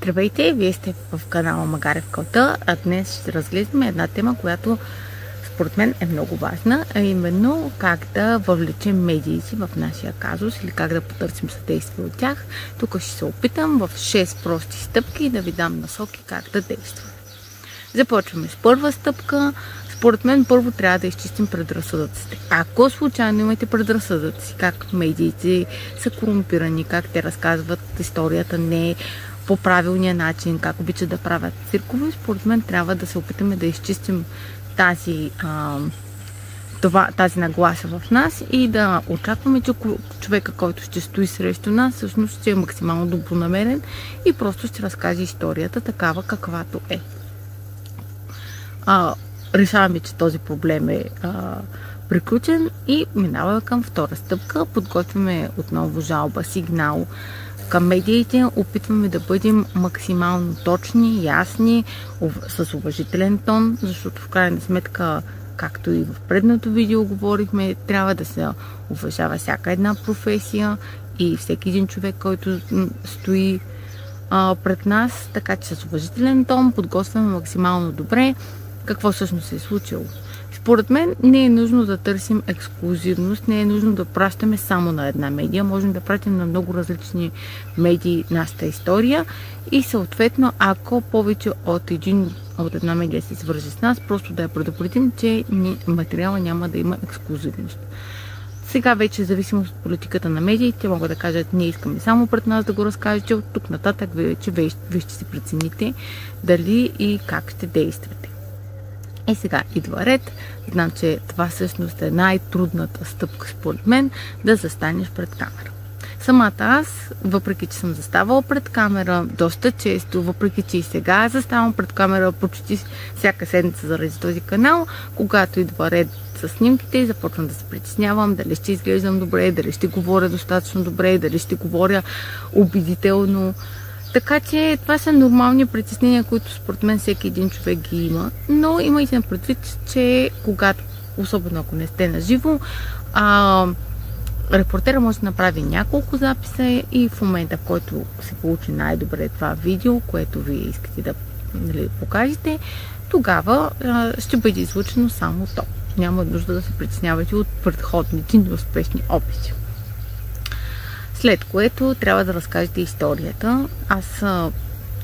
Здравейте, вие сте в канала Магаре в кълта, а днес ще разглеждаме една тема, която според мен е много важна, а именно как да въвлечем медиите в нашия казус или как да потърсим съдействие от тях. Тук ще се опитам в 6 прости стъпки да ви дам насоки как да действаме. Започваме с първа стъпка. Според мен първо трябва да изчистим предразсъдъците. Ако случайно имате предразсъдъци, как медиите са корумпирани, как те разказват историята не по правилния начин, как обичат да правят циркове, според мен трябва да се опитаме да изчистим тази нагласа в нас и да очакваме, че човека, който ще стои срещу нас, всъщност ще е максимално добронамерен и просто ще разкаже историята такава, каквато е. Решаваме, че този проблем е приключен и минаваме към втора стъпка. Подготвяме отново жалба, сигнал към медиите. Опитваме да бъдем максимално точни, ясни, с уважителен тон, защото в крайна сметка, както и в предното видео говорихме, трябва да се уважава всяка една професия и всеки един човек, който стои пред нас, така че с уважителен тон подготвяме максимално добре какво всъщност се е случило. Според мен не е нужно да търсим ексклузивност, не е нужно да пращаме само на една медия, можем да пратим на много различни медии нашата история и съответно, ако повече от една медия се свърже с нас, просто да я предупредим, че материала няма да има ексклузивност. Сега вече, зависимост от политиката на медиите, могат да кажат, ние искаме само пред нас да го разкажете, от тук нататък вече вие ще си прецените дали и как ще действате. И сега идва ред. Знам, че това всъщност е най-трудната стъпка според мен, да застанеш пред камера. Самата аз, въпреки че съм заставала пред камера доста често, въпреки че и сега заставам пред камера почти всяка седмица заради този канал, когато идва ред с снимките, започвам да се притеснявам, дали ще изглеждам добре, дали ще говоря достатъчно добре, дали ще говоря убедително. Така че това са нормални притеснения, които според мен всеки един човек ги има. Но имайте на предвид, че когато, особено ако не сте на живо, репортера може да направи няколко записа и в момента, в който се получи най-добре това видео, което вие искате да покажете, тогава ще бъде излучено само то. Няма нужда да се притеснявате от предходните неуспешни опити. След което трябва да разкажете историята. Аз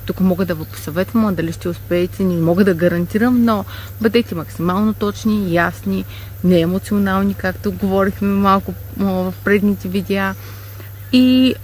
тук мога да ви посъветвам, а дали ще успеете, не мога да гарантирам, но бъдете максимално точни, ясни, неемоционални, както говорихме малко в предните видеа. И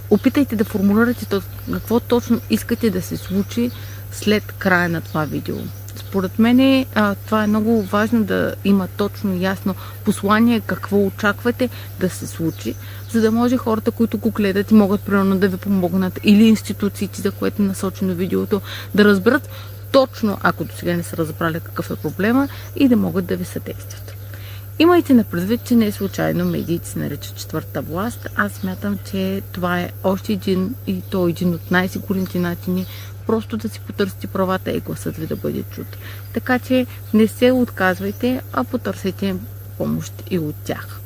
опитайте да формулирате какво точно искате да се случи след края на това видео. Според мен това е много важно, да има точно ясно послание, какво очаквате да се случи, за да може хората, които го гледат и могат примерно да ви помогнат, или институциите, за което е насочено видеото, да разберат точно, ако до сега не са разбрали какъв е проблема, и да могат да ви съдействат. Имайте на предвид, че не е случайно медиите се наричат четвърта власт. Аз смятам, че това е още един от най-сигурните начини просто да си потърсите правата и гласът ви да бъде чут. Така че не се отказвайте, а потърсете помощ и от тях.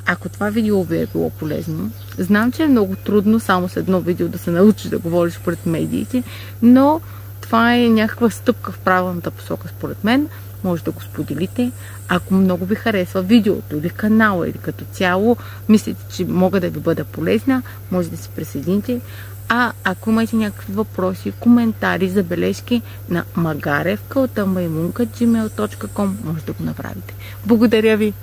Ако това видео ви е било полезно, знам, че е много трудно само с едно видео да се научиш да говориш пред медиите, но това е някаква стъпка в правилната посока според мен. Може да го споделите. Ако много ви харесва видеото или канала, или като цяло мислите, че мога да ви бъда полезна, може да се присъедините. А ако имате някакви въпроси, коментари, забележки, на magarevkalta@gmail.com може да го направите. Благодаря ви!